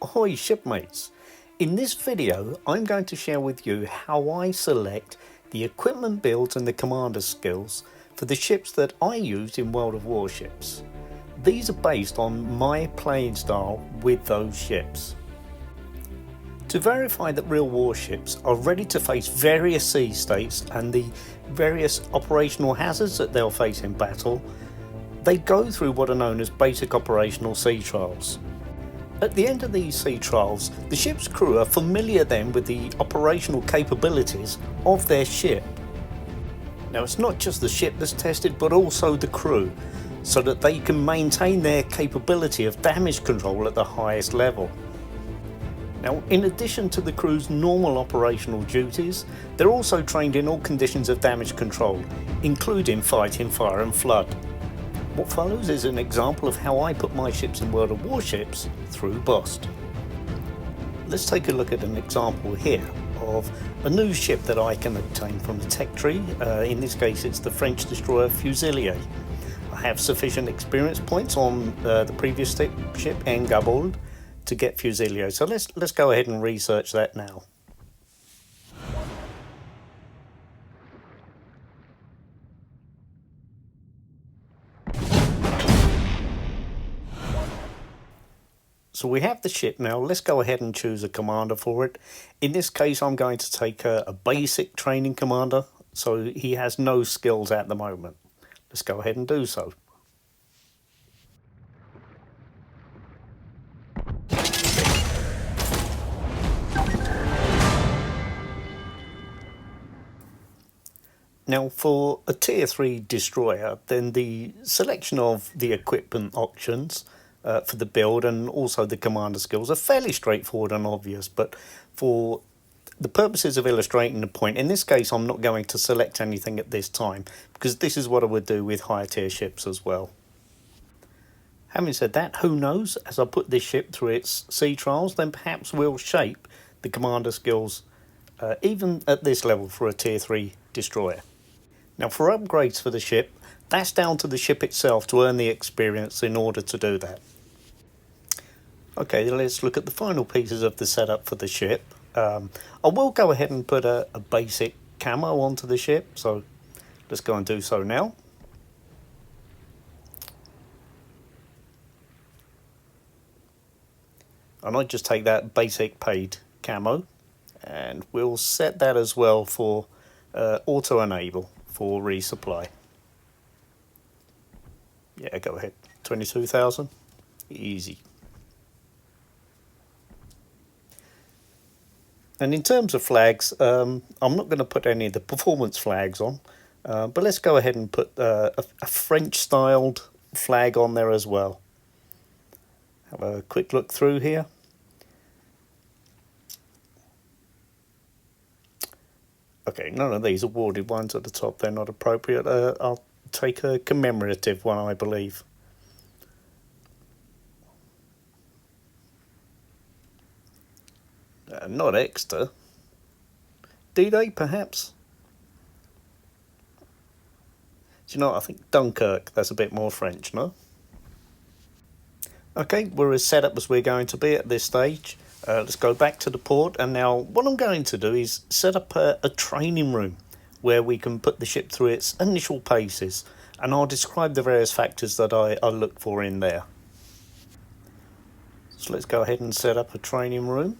Ahoy shipmates! In this video I'm going to share with you how I select the equipment builds and the commander skills for the ships that I use in World of Warships. These are based on my playing style with those ships. To verify that real warships are ready to face various sea states and the various operational hazards that they'll face in battle, they go through what are known as basic operational sea trials. At the end of these sea trials, the ship's crew are familiar then with the operational capabilities of their ship. Now it's not just the ship that's tested but also the crew, so that they can maintain their capability of damage control at the highest level. Now in addition to the crew's normal operational duties, they're also trained in all conditions of damage control, including fighting fire and flood. What follows is an example of how I put my ships in World of Warships through BOST. Let's take a look at an example here of a new ship that I can obtain from the tech tree. In this case it's the French destroyer Fusilier. I have sufficient experience points on the previous ship Engabold to get Fusilier, so let's go ahead and research that now. So we have the ship now. Let's go ahead and choose a commander for it. In this case I'm going to take a basic training commander, so he has no skills at the moment. Let's go ahead and do so. Now for a tier 3 destroyer, then the selection of the equipment options for the build and also the commander skills are fairly straightforward and obvious, but for the purposes of illustrating the point, in this case I'm not going to select anything at this time because this is what I would do with higher tier ships as well. Having said that, who knows, as I put this ship through its sea trials, then perhaps we'll shape the commander skills even at this level for a tier 3 destroyer. Now for upgrades for the ship, that's down to the ship itself to earn the experience in order to do that. Okay, let's look at the final pieces of the setup for the ship. I will go ahead and put a basic camo onto the ship, so let's go and do so now. And I just take that basic paid camo and we'll set that as well for auto enable for resupply. Yeah, go ahead. 22,000. Easy. And in terms of flags, I'm not going to put any of the performance flags on, but let's go ahead and put a French-styled flag on there as well. Have a quick look through here. Okay, none of these awarded ones at the top, they're not appropriate. I'll take a commemorative one, I believe. Not Exeter. D-Day, perhaps? Do you know what? I think Dunkirk, that's a bit more French, no? Okay, we're as set up as we're going to be at this stage. Let's go back to the port, and now what I'm going to do is set up a training room where we can put the ship through its initial paces, and I'll describe the various factors that I look for in there. So let's go ahead and set up a training room.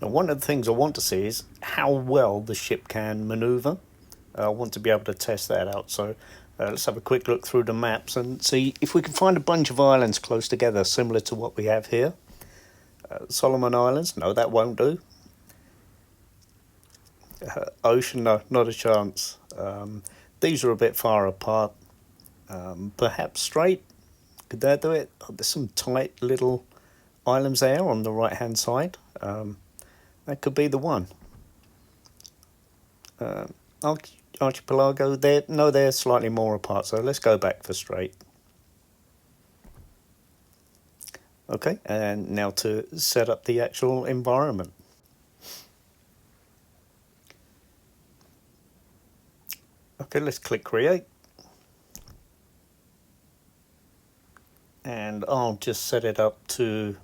Now one of the things I want to see is how well the ship can manoeuvre. I want to be able to test that out, so let's have a quick look through the maps and see if we can find a bunch of islands close together, similar to what we have here. Solomon Islands, no, that won't do. Ocean, no, not a chance. These are a bit far apart. Perhaps Strait, could that do it? Oh, there's some tight little islands there on the right hand side. That could be the one. Archipelago, they're slightly more apart, so let's go back for Strait. Okay, and now to set up the actual environment. Okay, let's click create. and I'll just set it up to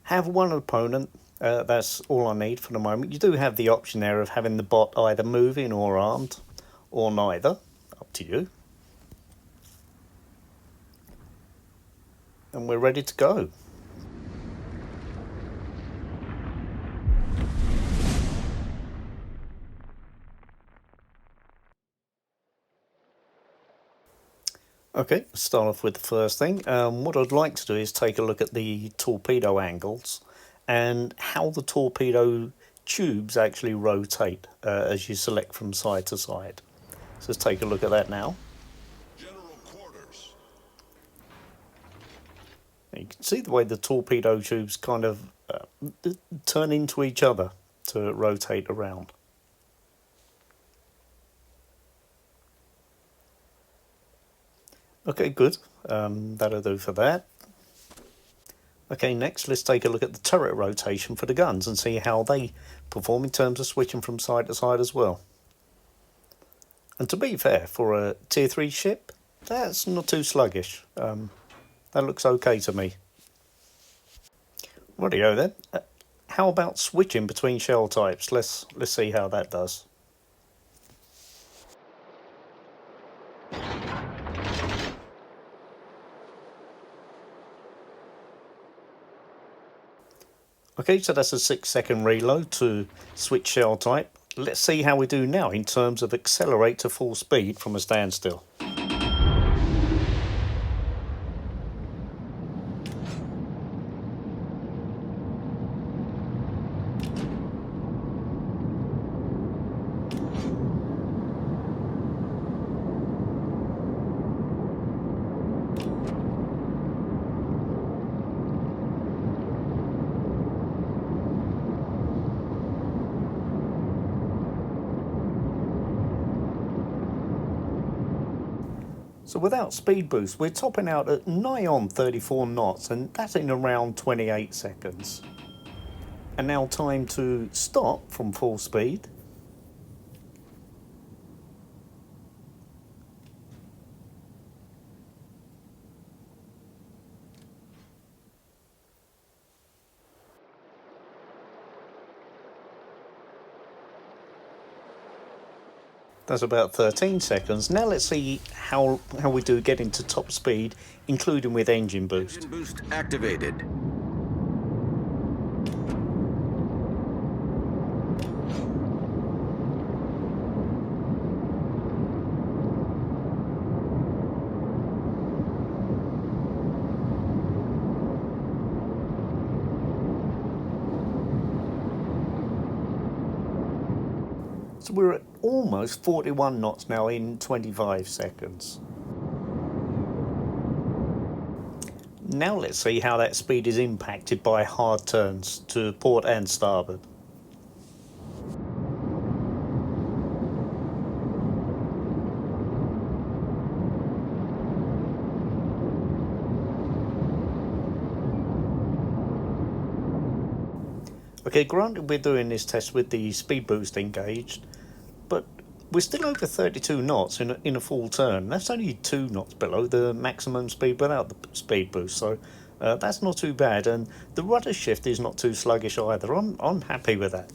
have one opponent. That's all I need for the moment. You do have the option there of having the bot either moving or armed, or neither. Up to you. And we're ready to go. Okay, start off with the first thing. What I'd like to do is take a look at the torpedo angles and how the torpedo tubes actually rotate as you select from side to side. So let's take a look at that now. General quarters. You can see the way the torpedo tubes kind of turn into each other to rotate around. Okay, good. That'll do for that. Okay, next let's take a look at the turret rotation for the guns and see how they perform in terms of switching from side to side as well. And to be fair, for a tier 3 ship, that's not too sluggish. That looks okay to me. Rightio then. How about switching between shell types? Let's see how that does. Okay, so that's a 6-second reload to switch shell type. Let's see how we do now in terms of accelerate to full speed from a standstill. So without speed boost, we're topping out at nigh on 34 knots, and that's in around 28 seconds. And now time to stop from full speed. That's about 13 seconds. Now let's see how we do get into top speed, including with engine boost. Engine boost activated. So we're at almost 41 knots now in 25 seconds. Now let's see how that speed is impacted by hard turns to port and starboard. Okay, granted we're doing this test with the speed boost engaged, but we're still over 32 knots in a full turn. That's only 2 knots below the maximum speed without the speed boost, so that's not too bad. And the rudder shift is not too sluggish either. I'm happy with that.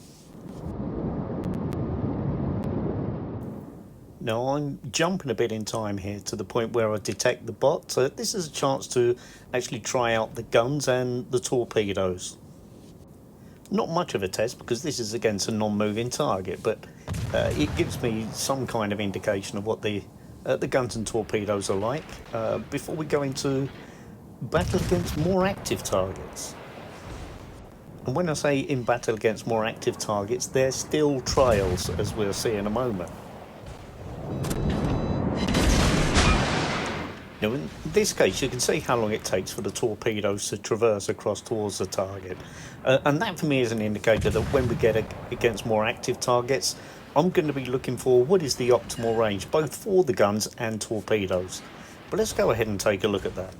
Now I'm jumping a bit in time here to the point where I detect the bot, so this is a chance to actually try out the guns and the torpedoes. Not much of a test because this is against a non-moving target, but it gives me some kind of indication of what the guns and torpedoes are like before we go into battle against more active targets. And when I say in battle against more active targets, they're still trials, as we'll see in a moment. Now in this case you can see how long it takes for the torpedoes to traverse across towards the target, and that for me is an indicator that when we get against more active targets, I'm going to be looking for what is the optimal range both for the guns and torpedoes. But let's go ahead and take a look at that.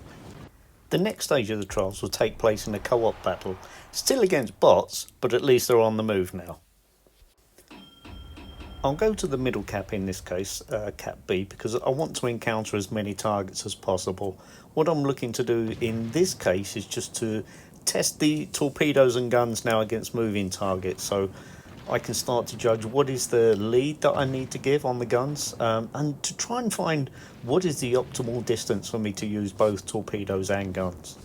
The next stage of the trials will take place in a co-op battle, still against bots, but at least they're on the move now. I'll go to the middle cap in this case, cap B, because I want to encounter as many targets as possible. What I'm looking to do in this case is just to test the torpedoes and guns now against moving targets, so I can start to judge what is the lead that I need to give on the guns, and to try and find what is the optimal distance for me to use both torpedoes and guns.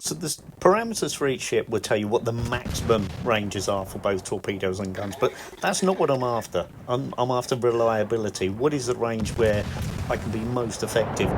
So the parameters for each ship will tell you what the maximum ranges are for both torpedoes and guns, but that's not what I'm after. I'm after reliability. What is the range where I can be most effective?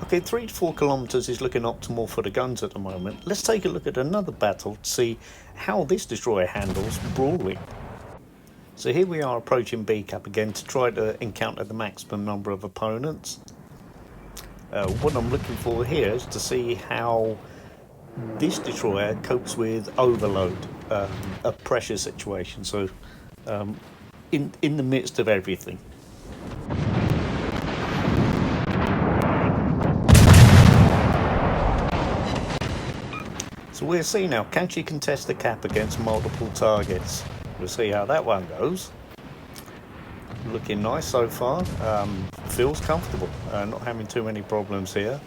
Okay, 3 to 4 kilometers is looking optimal for the guns at the moment. Let's take a look at another battle to see how this destroyer handles brawling. So here we are approaching B cap again to try to encounter the maximum number of opponents. What I'm looking for here is to see how this destroyer copes with overload, a pressure situation. So in the midst of everything. So we'll see now, can she contest the cap against multiple targets? We'll see how that one goes. Looking nice so far, feels comfortable, not having too many problems here.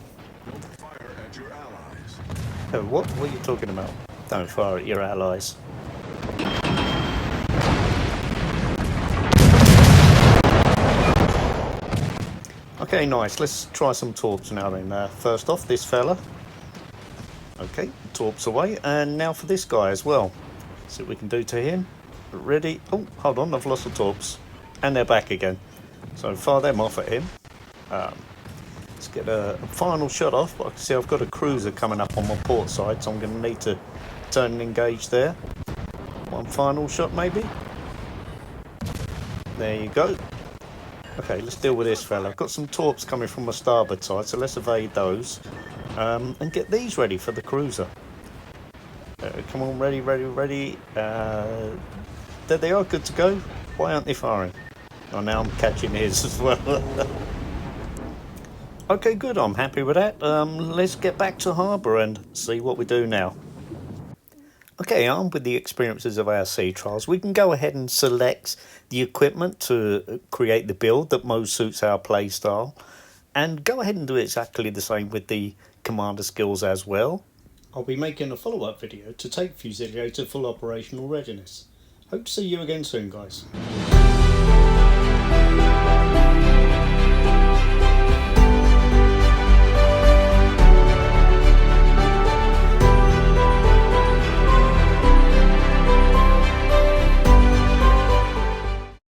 Don't fire at your allies. What are you talking about? Don't fire at your allies. Okay, nice, let's try some torps now then. First off, this fella. Okay, torps away, and now for this guy as well. See what we can do to him. Ready? Oh, hold on, I've lost the torps. And they're back again. So fire them off at him. Let's get a final shot off, but I can see I've got a cruiser coming up on my port side, so I'm going to need to turn and engage there. One final shot maybe. There you go. Okay, let's deal with this fella. I've got some torps coming from my starboard side, so let's evade those. And get these ready for the cruiser. Come on, ready. There they are, good to go. Why aren't they firing? Oh, now I'm catching his as well. Okay, good, I'm happy with that. Let's get back to harbour and see what we do now. Okay, armed with the experiences of our sea trials, we can go ahead and select the equipment to create the build that most suits our play style, and go ahead and do exactly the same with the commander skills as well. I'll be making a follow-up video to take Fusilio to full operational readiness. Hope to see you again soon, guys.